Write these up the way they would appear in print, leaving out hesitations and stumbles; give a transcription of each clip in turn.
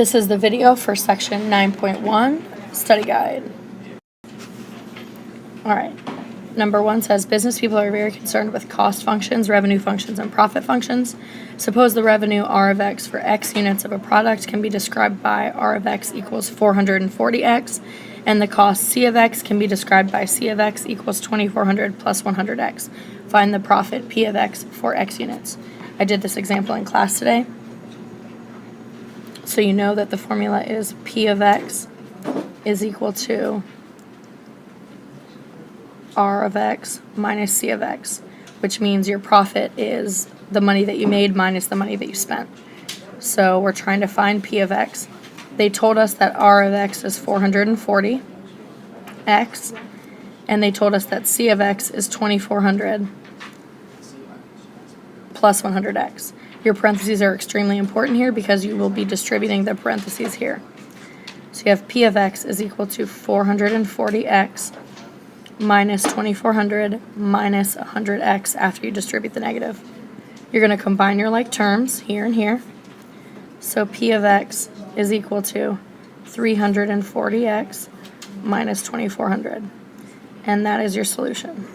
This is the video for section 9.1 study guide. Alright, number 1 says business people are very concerned with cost functions, revenue functions, and profit functions. Suppose the revenue R of X for X units of a product can be described by R of X equals 440X, and the cost C of X can be described by C of X equals 2400 plus 100X. Find the profit P of X for X units. I did this example in class today. So you know that the formula is P of X is equal to R of X minus C of X, which means your profit is the money that you made minus the money that you spent. So we're trying to find P of X. They told us that R of X is 440X, and they told us that C of X is 2400 plus 100X. Your parentheses are extremely important here because you will be distributing the parentheses here. So you have P of X is equal to 440X minus 2400 minus 100X after you distribute the negative. You're going to combine your like terms here and here. So P of X is equal to 340X minus 2400. And that is your solution.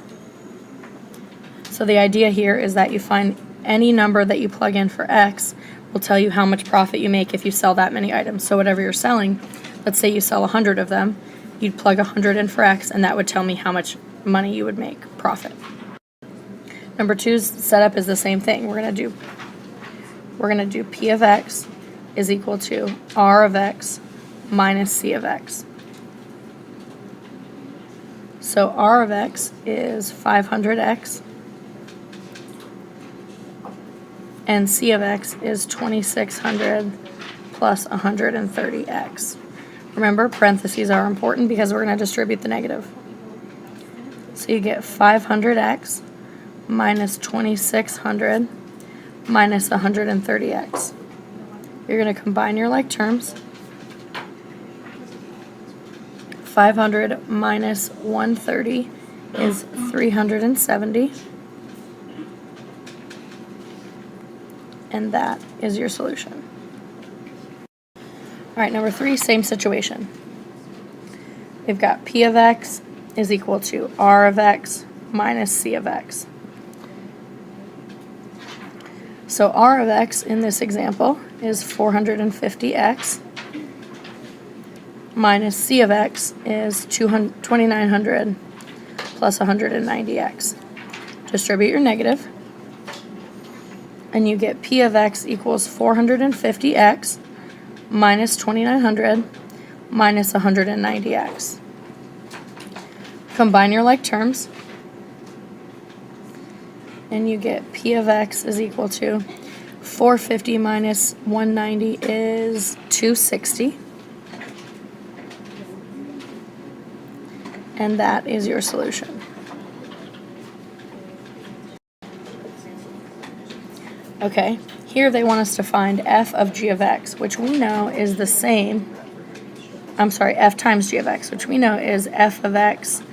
So the idea here is that you find any number that you plug in for X will tell you how much profit you make if you sell that many items. So whatever you're selling, let's say you sell 100 of them, you'd plug 100 in for X, and that would tell me how much money you would make profit. Number 2's setup is the same thing. We're gonna do P of X is equal to R of X minus C of X. So R of X is 500X, and C of X is 2600 plus 130X. Remember, parentheses are important because we're going to distribute the negative. So you get 500X minus 2600 minus 130X. You're going to combine your like terms. 500 minus 130 is 370. And that is your solution. All right, number 3, same situation. We've got P of X is equal to R of X minus C of X. So R of X in this example is 450X minus C of X is 2900 plus 190X. Distribute your negative, and you get P of X equals 450X minus 2900 minus 190X. Combine your like terms, and you get P of X is equal to 450 minus 190 is 260. And that is your solution. Okay, here they want us to find f of g of x, which we know is the same, f times g of x, which we know is f of x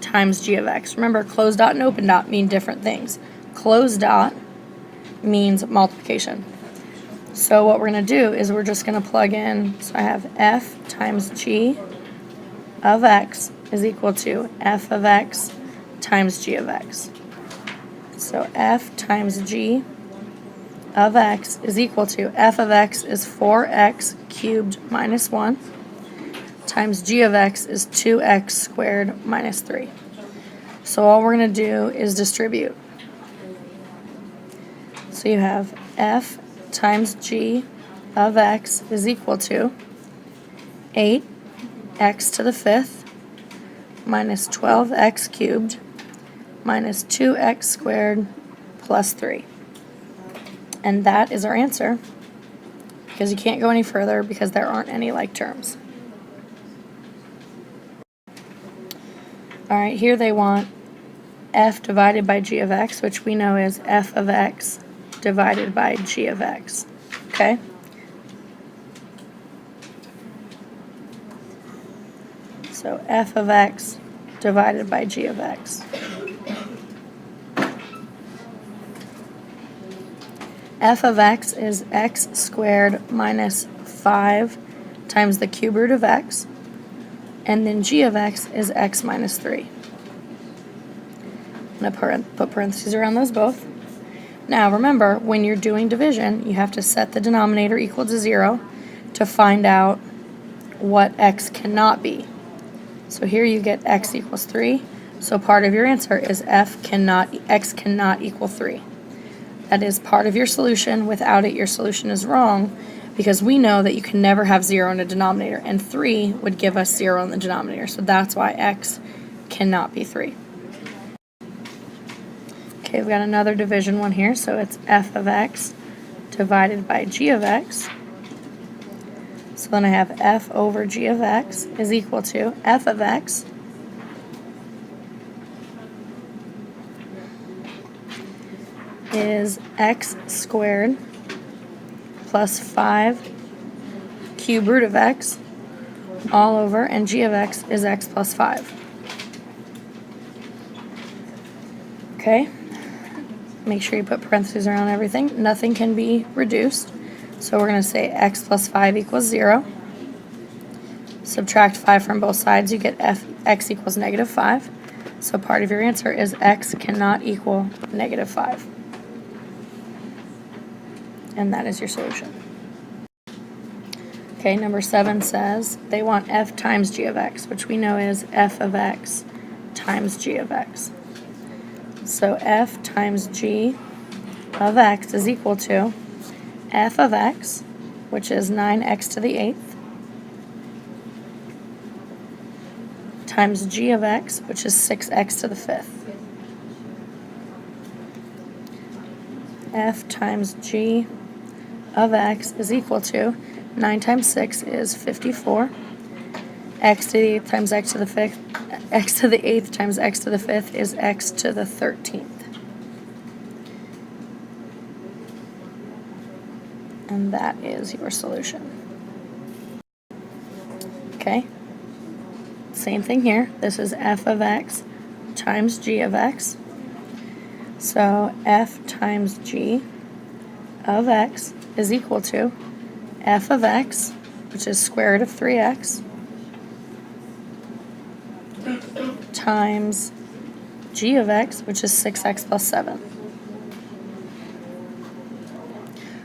times g of x. Remember, closed dot and open dot mean different things. Closed dot means multiplication. So what we're going to do is we're just going to plug in, so I have f times g of x is equal to f of x times g of x. So f times g of x is equal to f of x is 4x cubed minus 1 times g of x is 2x squared minus 3. So all we're going to do is distribute. So you have f times g of x is equal to 8x to the 5th minus 12x cubed minus 2x squared plus 3. And that is our answer, because you can't go any further because there aren't any like terms. All right, here they want f divided by g of x, which we know is f of x divided by g of x. Okay? So f of x divided by g of x. F of x is x squared minus 5 times the cube root of x, and then g of x is x minus 3. I'm going to put parentheses around those both. Now remember, when you're doing division, you have to set the denominator equal to 0 to find out what x cannot be. So here you get x equals 3, so part of your answer is x cannot equal 3. That is part of your solution. Without it, your solution is wrong, because we know that you can never have 0 in a denominator, and 3 would give us 0 in the denominator, so that's why x cannot be 3. Okay, we've got another division one here, so it's f of x divided by g of x. So then I have f over g of x is equal to f of x is x squared plus 5 cube root of x all over, and g of x is x plus 5. Okay, make sure you put parentheses around everything. Nothing can be reduced, so we're going to say x plus 5 equals 0. Subtract 5 from both sides, you get x equals negative 5. So part of your answer is x cannot equal negative 5. And that is your solution. Okay, number 7 says they want f times g of x, which we know is f of x times g of x. So f times g of x is equal to f of x, which is 9x to the 8th, times g of x, which is 6x to the 5th. F times g of x is equal to 9 times 6 is 54. X to the 8th times x to the 5th, x to the 8th times x to the 5th is x to the 13th. And that is your solution. Okay, same thing here. This is f of x times g of x. So f times g of x is equal to f of x, which is square root of 3x, times g of x, which is 6x plus 7.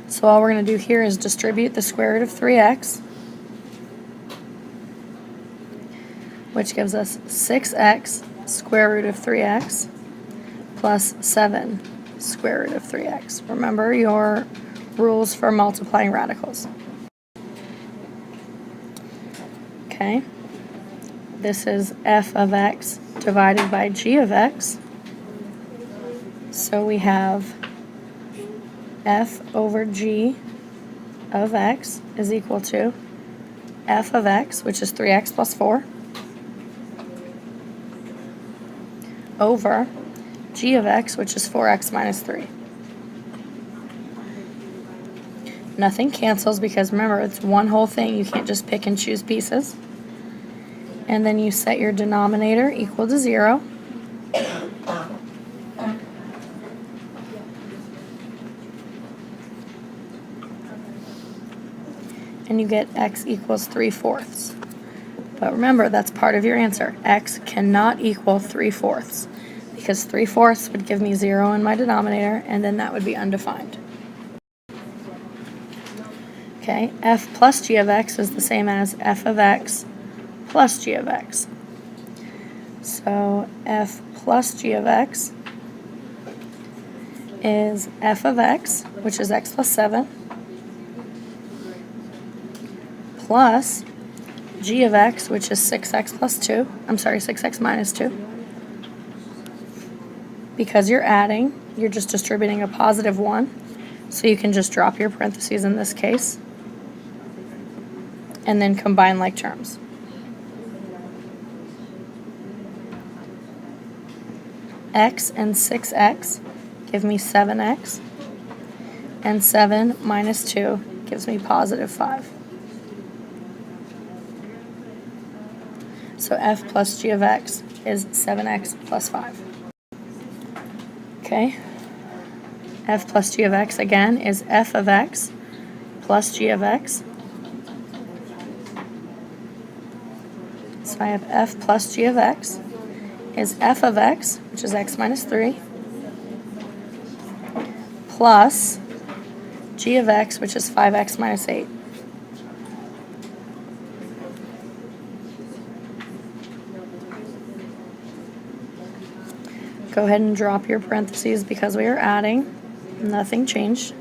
So all we're going to do here is distribute the square root of 3x, which gives us 6x square root of 3x plus 7 square root of 3x. Remember your rules for multiplying radicals. Okay, this is f of x divided by g of x. So we have f over g of x is equal to f of x, which is 3x plus 4, over g of x, which is 4x minus 3. Nothing cancels because remember, it's one whole thing. You can't just pick and choose pieces. And then you set your denominator equal to 0. And you get x equals 3/4. But remember, that's part of your answer. X cannot equal 3/4 because 3/4 would give me 0 in my denominator, and then that would be undefined. Okay, f plus g of x is the same as f of x plus g of x. So f plus g of x is f of x, which is x plus 7, plus g of x, which is 6x plus 2. I'm sorry, 6x minus 2. Because you're adding, you're just distributing a positive 1, so you can just drop your parentheses in this case, and then combine like terms. X and 6x give me 7x, and 7 minus 2 gives me positive 5. So f plus g of x is 7x plus 5. Okay, f plus g of x again is f of x plus g of x So I have f plus g of x is f of x, which is x minus 3, plus g of x, which is 5x minus 8. Go ahead and drop your parentheses because we are adding. Nothing changed.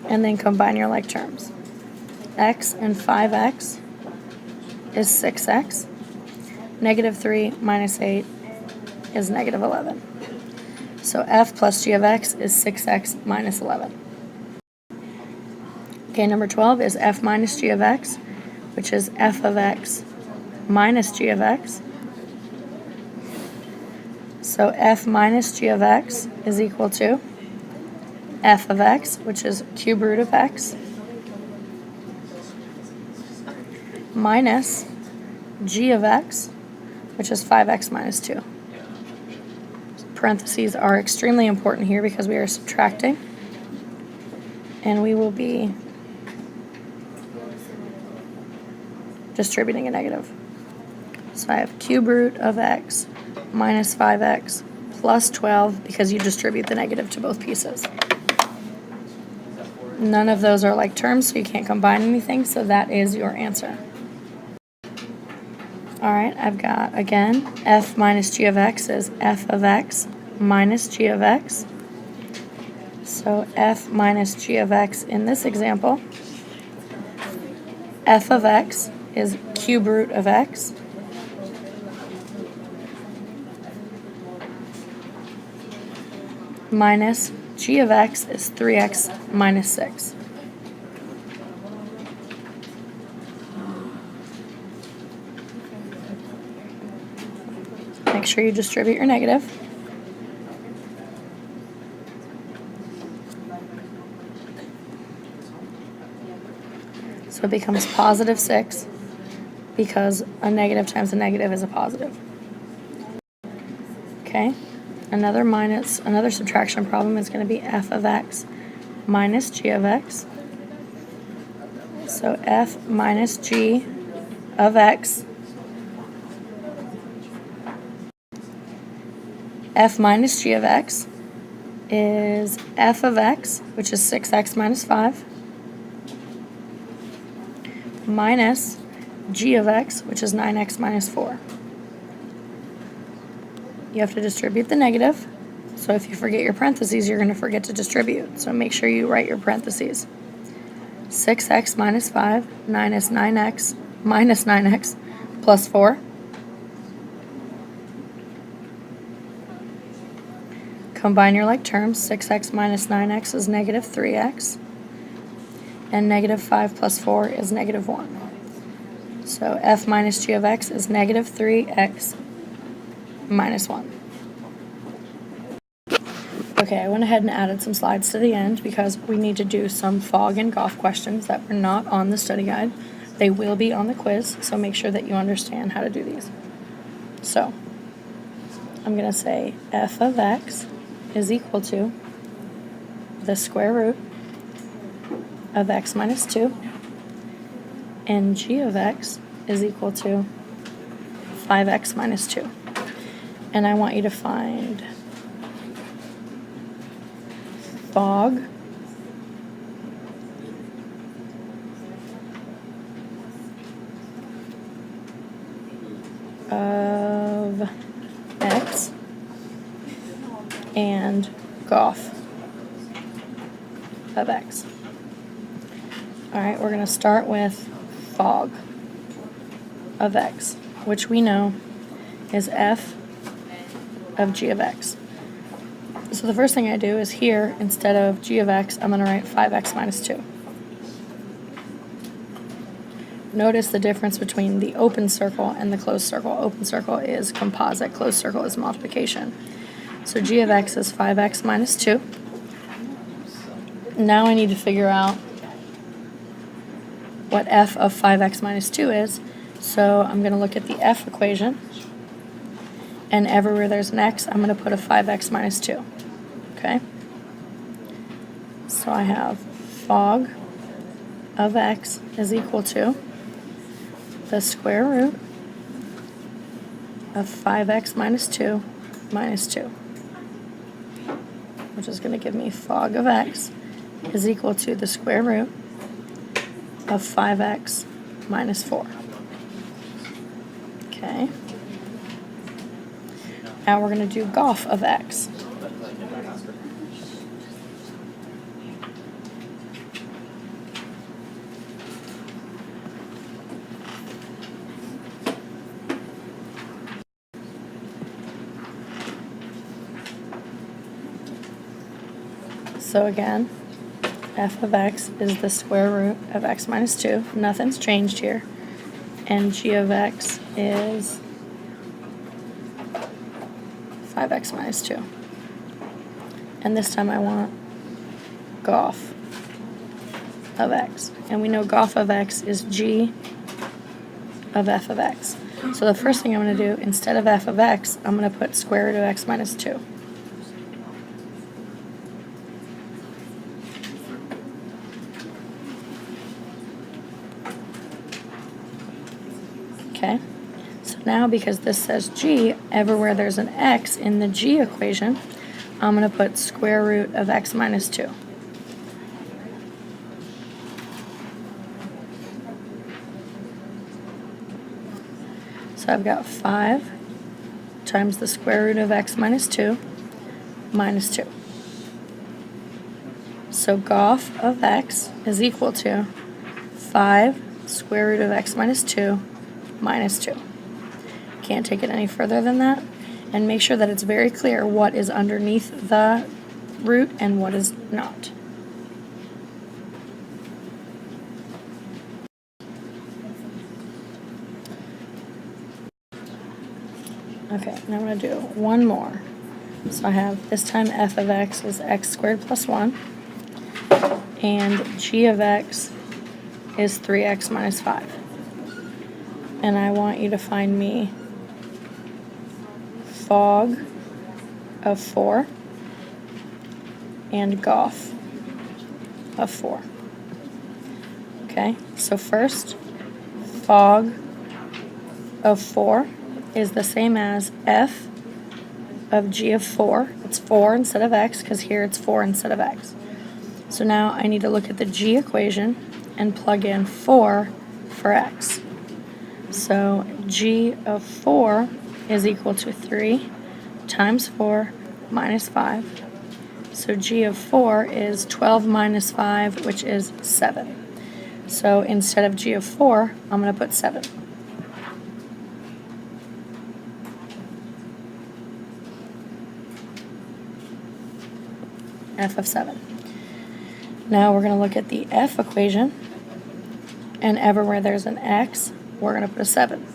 And then combine your like terms. X and 5x is 6x. Negative 3 minus 8 is negative 11. So f plus g of x is 6x minus 11. Okay, number 12 is f minus g of x, which is f of x minus g of x. So f minus g of x is equal to f of x, which is cube root of x, minus g of x, which is 5x minus 2. Parentheses are extremely important here because we are subtracting, and we will be distributing a negative. So I have cube root of x minus 5x plus 12 because you distribute the negative to both pieces. None of those are like terms, so you can't combine anything, so that is your answer. All right, I've got, again, f minus g of x is f of x minus g of x. So f minus g of x in this example, f of x is cube root of x minus g of x is 3x minus 6. Make sure you distribute your negative. So it becomes positive 6 because a negative times a negative is a positive. Okay, another subtraction problem is going to be f of x minus g of x. So f minus g of x, f minus g of x is f of x, which is 6x minus 5, minus g of x, which is 9x minus 4. You have to distribute the negative, so if you forget your parentheses, you're going to forget to distribute. So make sure you write your parentheses. 6x minus 5 minus 9x minus 9x plus 4. Combine your like terms. 6x minus 9x is negative 3x. And negative 5 plus 4 is negative 1. So f minus g of x is negative 3x minus 1. Okay, I went ahead and added some slides to the end because we need to do some fog and golf questions that were not on the study guide. They will be on the quiz, so make sure that you understand how to do these. So I'm going to say f of x is equal to the square root of x minus 2, and g of x is equal to 5x minus 2. And I want you to find fog of x and golf of x. All right, we're going to start with fog of x, which we know is f of g of x. So the first thing I do is here, instead of g of x, I'm going to write 5x minus 2. Notice the difference between the open circle and the closed circle. Open circle is composite, closed circle is multiplication. So g of x is 5x minus 2. Now I need to figure out what f of 5x minus 2 is. So I'm going to look at the f equation, and everywhere there's an x, I'm going to put a 5x minus 2. Okay? So I have fog of x is equal to the square root of 5x minus 2 minus 2, which is going to give me fog of x is equal to the square root of 5x minus 4. Okay. Now we're going to do gof of x. So again, f of x is the square root of x minus 2. Nothing's changed here. And g of x is 5x minus 2. And this time I want gof of x. And we know gof of x is g of f of x. So the first thing I'm going to do, instead of f of x, I'm going to put square root of x minus 2. Okay, so now because this says g, everywhere there's an x in the g equation, I'm going to put square root of x minus 2. So I've got 5 times the square root of x minus 2 minus 2. So gof of x is equal to 5 square root of x minus 2 minus 2. Can't take it any further than that. And make sure that it's very clear what is underneath the root and what is not. Okay, now I'm going to do one more. So I have this time f of x is x squared plus 1. And g of x is 3x minus 5. And I want you to find me fog of 4 and gof of 4. Okay, so first, fog of 4 is the same as f of g of 4. It's 4 instead of x, because here it's 4 instead of x. So now I need to look at the g equation and plug in 4 for x. So g of 4 is equal to 3 times 4 minus 5. So g of 4 is 12 minus 5, which is 7. So instead of g of 4, I'm going to put 7. F of 7. Now we're going to look at the f equation, and everywhere there's an x, we're going to put a 7.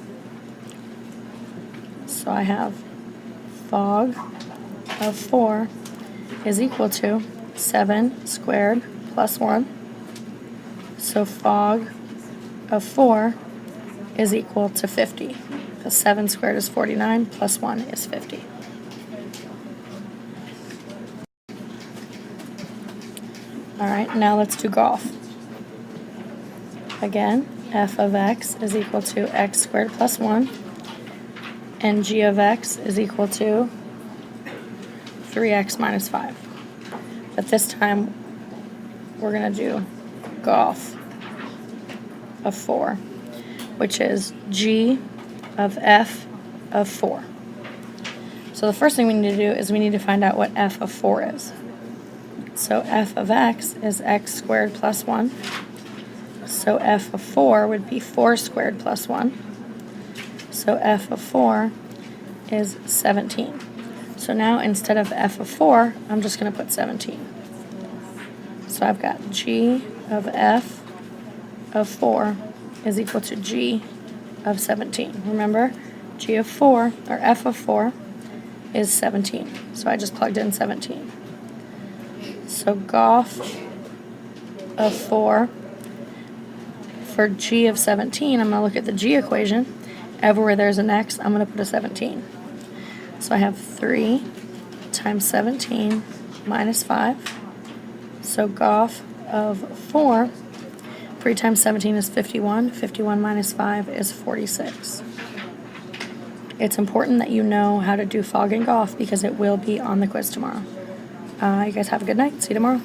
So I have fog of 4 is equal to 7 squared plus 1. So fog of 4 is equal to 50. Because 7 squared is 49 plus 1 is 50. Alright, now let's do gof. Again, f of x is equal to x squared plus 1, and g of x is equal to 3x minus 5. But this time, we're going to do gof of 4, which is g of f of 4. So the first thing we need to do is we need to find out what f of 4 is. So f of x is x squared plus 1. So f of 4 would be 4 squared plus 1. So f of 4 is 17. So now instead of f of 4, I'm just going to put 17. So I've got g of f of 4 is equal to g of 17. Remember, g of 4, or f of 4, is 17. So I just plugged in 17. So gof of 4, for g of 17, I'm going to look at the g equation. Everywhere there's an x, I'm going to put a 17. So I have 3 times 17 minus 5. So gof of 4 3 times 17 is 51. 51 minus 5 is 46. It's important that you know how to do fog and golf because it will be on the quiz tomorrow. You guys have a good night. See you tomorrow.